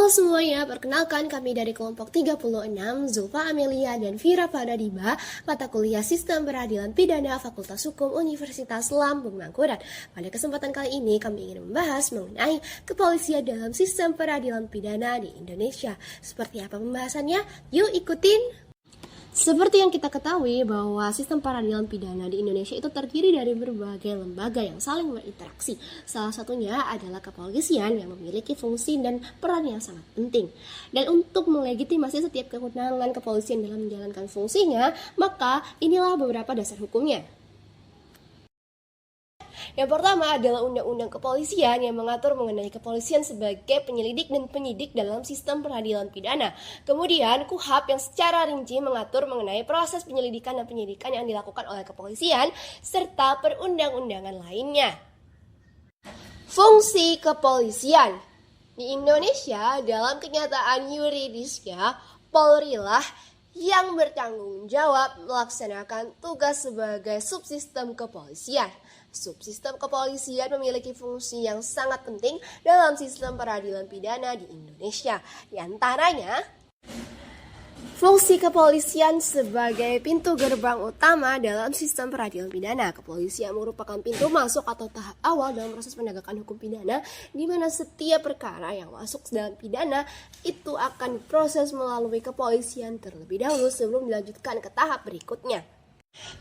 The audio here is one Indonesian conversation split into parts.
Halo semuanya, perkenalkan kami dari kelompok 36, Zulfa Amelia dan Vira Pradadiba, mata kuliah Sistem Peradilan Pidana Fakultas Hukum Universitas Lampung Mangkurat. Pada kesempatan kali ini kami ingin membahas mengenai kepolisian dalam sistem peradilan pidana di Indonesia. Seperti apa pembahasannya? Yuk ikutin! Seperti yang kita ketahui bahwa sistem peradilan pidana di Indonesia itu terdiri dari berbagai lembaga yang saling berinteraksi. Salah satunya adalah kepolisian yang memiliki fungsi dan peran yang sangat penting. Dan untuk melegitimasi setiap kewenangan kepolisian dalam menjalankan fungsinya, maka inilah beberapa dasar hukumnya. Yang pertama adalah Undang-Undang Kepolisian yang mengatur mengenai kepolisian sebagai penyelidik dan penyidik dalam sistem peradilan pidana. Kemudian KUHP yang secara rinci mengatur mengenai proses penyelidikan dan penyidikan yang dilakukan oleh kepolisian serta perundang-undangan lainnya. Fungsi kepolisian di Indonesia dalam kenyataan yuridisnya, Polri lah yang bertanggung jawab melaksanakan tugas sebagai subsistem kepolisian. Subsistem kepolisian memiliki fungsi yang sangat penting dalam sistem peradilan pidana di Indonesia. Di antaranya, fungsi kepolisian sebagai pintu gerbang utama dalam sistem peradilan pidana. Kepolisian merupakan pintu masuk atau tahap awal dalam proses penegakan hukum pidana, di mana setiap perkara yang masuk dalam pidana itu akan diproses melalui kepolisian terlebih dahulu sebelum dilanjutkan ke tahap berikutnya.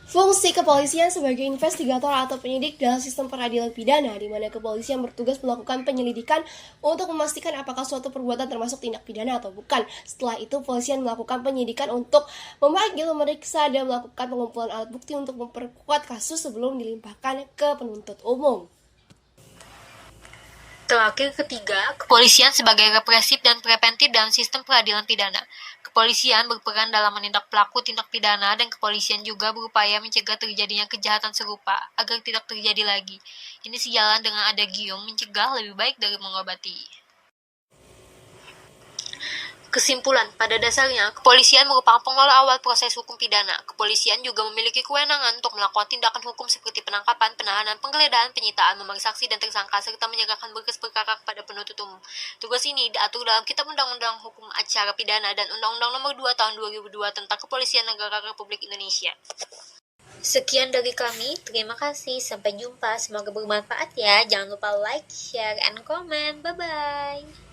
Fungsi kepolisian sebagai investigator atau penyidik dalam sistem peradilan pidana, di mana kepolisian bertugas melakukan penyelidikan untuk memastikan apakah suatu perbuatan termasuk tindak pidana atau bukan. Setelah itu, kepolisian melakukan penyidikan untuk memanggil, memeriksa, dan melakukan pengumpulan alat bukti untuk memperkuat kasus sebelum dilimpahkan ke penuntut umum. Terakhir, ketiga, kepolisian sebagai represif dan preventif dalam sistem peradilan pidana. Kepolisian berperan dalam menindak pelaku tindak pidana dan kepolisian juga berupaya mencegah terjadinya kejahatan serupa agar tidak terjadi lagi. Ini sejalan dengan adagium mencegah lebih baik dari mengobati. Kesimpulan, pada dasarnya, kepolisian merupakan pengelola awal proses hukum pidana. Kepolisian juga memiliki kewenangan untuk melakukan tindakan hukum seperti penangkapan, penahanan, penggeledahan, penyitaan, memeriksa saksi dan tersangka, serta menyerahkan berkas perkara kepada penuntut umum. Tugas ini diatur dalam Kitab Undang-Undang Hukum Acara Pidana dan Undang-Undang Nomor 2 Tahun 2002 tentang Kepolisian Negara Republik Indonesia. Sekian dari kami, terima kasih, sampai jumpa, semoga bermanfaat ya. Jangan lupa like, share, and comment. Bye-bye.